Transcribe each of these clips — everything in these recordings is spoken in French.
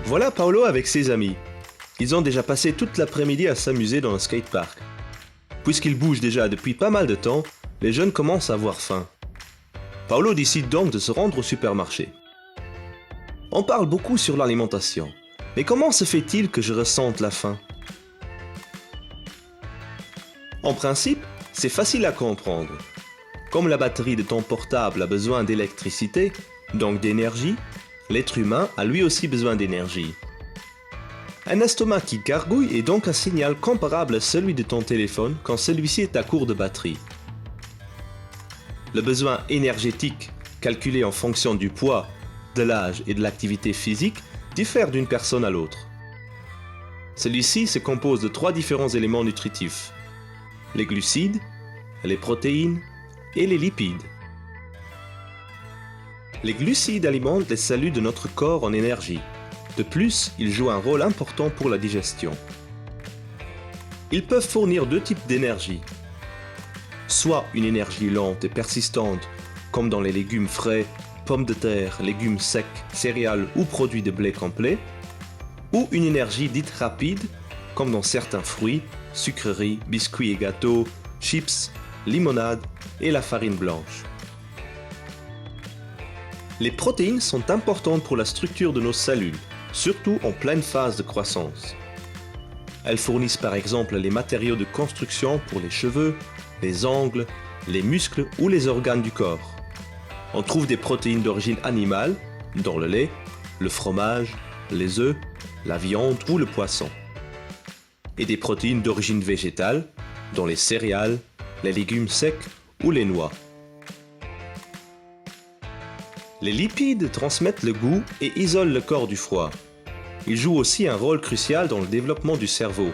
Voilà Paolo avec ses amis. Ils ont déjà passé toute l'après-midi à s'amuser dans le skatepark. Puisqu'ils bougent déjà depuis pas mal de temps, les jeunes commencent à avoir faim. Paolo décide donc de se rendre au supermarché. On parle beaucoup sur l'alimentation, mais comment se fait-il que je ressente la faim? En principe, c'est facile à comprendre. Comme la batterie de ton portable a besoin d'électricité, donc d'énergie, l'être humain a lui aussi besoin d'énergie. Un estomac qui gargouille est donc un signal comparable à celui de ton téléphone quand celui-ci est à court de batterie. Le besoin énergétique, calculé en fonction du poids, de l'âge et de l'activité physique, diffère d'une personne à l'autre. Celui-ci se compose de 3 différents éléments nutritifs: les glucides, les protéines et les lipides. Les glucides alimentent les cellules de notre corps en énergie. De plus, ils jouent un rôle important pour la digestion. Ils peuvent fournir 2 types d'énergie. Soit une énergie lente et persistante, comme dans les légumes frais, pommes de terre, légumes secs, céréales ou produits de blé complet, ou une énergie dite rapide, comme dans certains fruits, sucreries, biscuits et gâteaux, chips, limonade et la farine blanche. Les protéines sont importantes pour la structure de nos cellules, surtout en pleine phase de croissance. Elles fournissent par exemple les matériaux de construction pour les cheveux, les ongles, les muscles ou les organes du corps. On trouve des protéines d'origine animale dans le lait, le fromage, les œufs, la viande ou le poisson. Et des protéines d'origine végétale dans les céréales, les légumes secs ou les noix. Les lipides transmettent le goût et isolent le corps du froid. Ils jouent aussi un rôle crucial dans le développement du cerveau.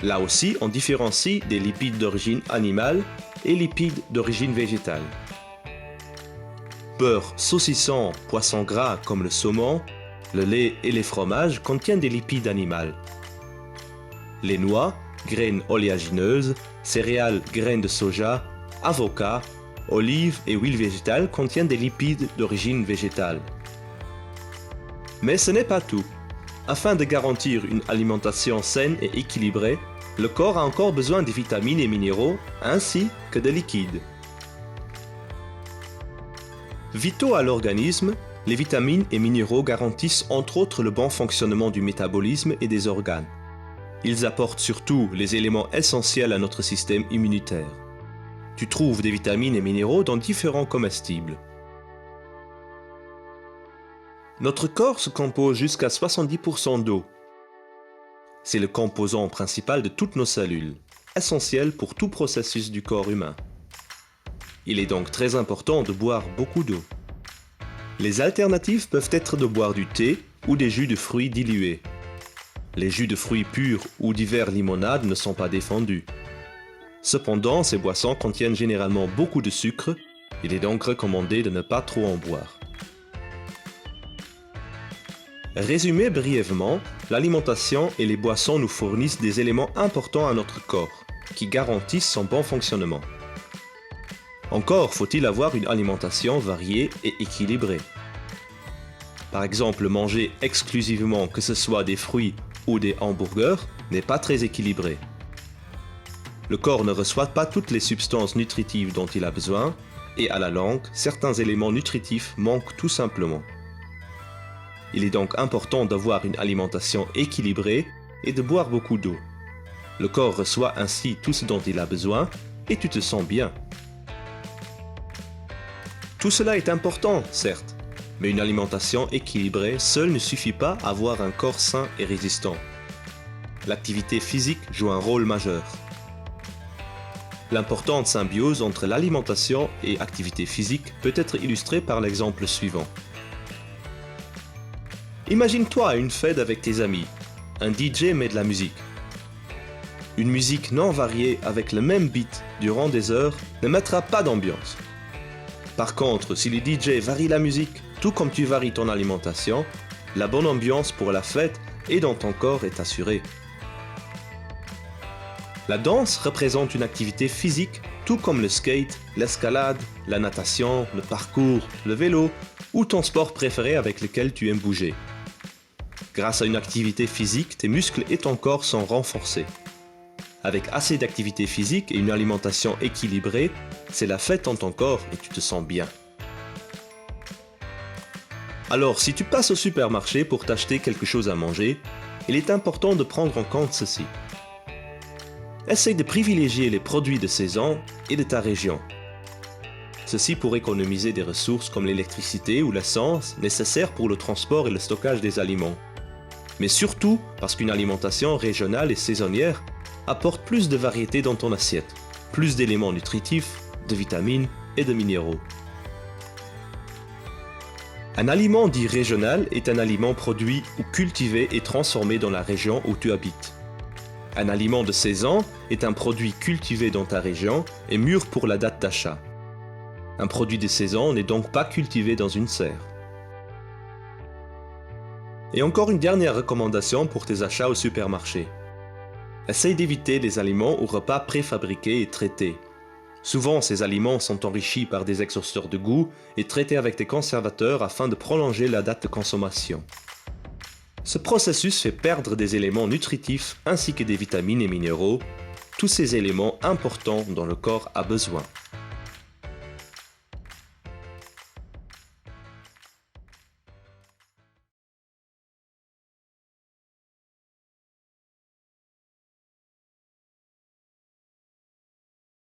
Là aussi, on différencie des lipides d'origine animale et lipides d'origine végétale. Beurre, saucisson, poisson gras comme le saumon, le lait et les fromages contiennent des lipides animaux. Les noix, graines oléagineuses, céréales, graines de soja, avocats, olives et huiles végétales contiennent des lipides d'origine végétale. Mais ce n'est pas tout. Afin de garantir une alimentation saine et équilibrée, le corps a encore besoin de vitamines et minéraux ainsi que de liquides. Vitaux à l'organisme, les vitamines et minéraux garantissent entre autres le bon fonctionnement du métabolisme et des organes. Ils apportent surtout les éléments essentiels à notre système immunitaire. Tu trouves des vitamines et minéraux dans différents comestibles. Notre corps se compose jusqu'à 70% d'eau. C'est le composant principal de toutes nos cellules, essentiel pour tout processus du corps humain. Il est donc très important de boire beaucoup d'eau. Les alternatives peuvent être de boire du thé ou des jus de fruits dilués. Les jus de fruits purs ou diverses limonades ne sont pas défendus. Cependant, ces boissons contiennent généralement beaucoup de sucre, il est donc recommandé de ne pas trop en boire. Résumé brièvement, l'alimentation et les boissons nous fournissent des éléments importants à notre corps, qui garantissent son bon fonctionnement. Encore faut-il avoir une alimentation variée et équilibrée. Par exemple, manger exclusivement que ce soit des fruits ou des hamburgers n'est pas très équilibré. Le corps ne reçoit pas toutes les substances nutritives dont il a besoin, et à la longue, certains éléments nutritifs manquent tout simplement. Il est donc important d'avoir une alimentation équilibrée et de boire beaucoup d'eau. Le corps reçoit ainsi tout ce dont il a besoin et tu te sens bien. Tout cela est important, certes, mais une alimentation équilibrée seule ne suffit pas à avoir un corps sain et résistant. L'activité physique joue un rôle majeur. L'importante symbiose entre l'alimentation et activité physique peut être illustrée par l'exemple suivant. Imagine-toi à une fête avec tes amis. Un DJ met de la musique. Une musique non variée avec le même beat durant des heures ne mettra pas d'ambiance. Par contre, si le DJ varie la musique, tout comme tu varies ton alimentation, la bonne ambiance pour la fête et dans ton corps est assurée. La danse représente une activité physique, tout comme le skate, l'escalade, la natation, le parcours, le vélo ou ton sport préféré avec lequel tu aimes bouger. Grâce à une activité physique, tes muscles et ton corps sont renforcés. Avec assez d'activité physique et une alimentation équilibrée, c'est la fête dans ton corps et tu te sens bien. Alors, si tu passes au supermarché pour t'acheter quelque chose à manger, il est important de prendre en compte ceci. Essaye de privilégier les produits de saison et de ta région. Ceci pour économiser des ressources comme l'électricité ou l'essence nécessaires pour le transport et le stockage des aliments. Mais surtout parce qu'une alimentation régionale et saisonnière apporte plus de variété dans ton assiette, plus d'éléments nutritifs, de vitamines et de minéraux. Un aliment dit régional est un aliment produit ou cultivé et transformé dans la région où tu habites. Un aliment de saison est un produit cultivé dans ta région et mûr pour la date d'achat. Un produit de saison n'est donc pas cultivé dans une serre. Et encore une dernière recommandation pour tes achats au supermarché. Essaye d'éviter les aliments ou repas préfabriqués et traités. Souvent, ces aliments sont enrichis par des exhausteurs de goût et traités avec des conservateurs afin de prolonger la date de consommation. Ce processus fait perdre des éléments nutritifs ainsi que des vitamines et minéraux, tous ces éléments importants dont le corps a besoin.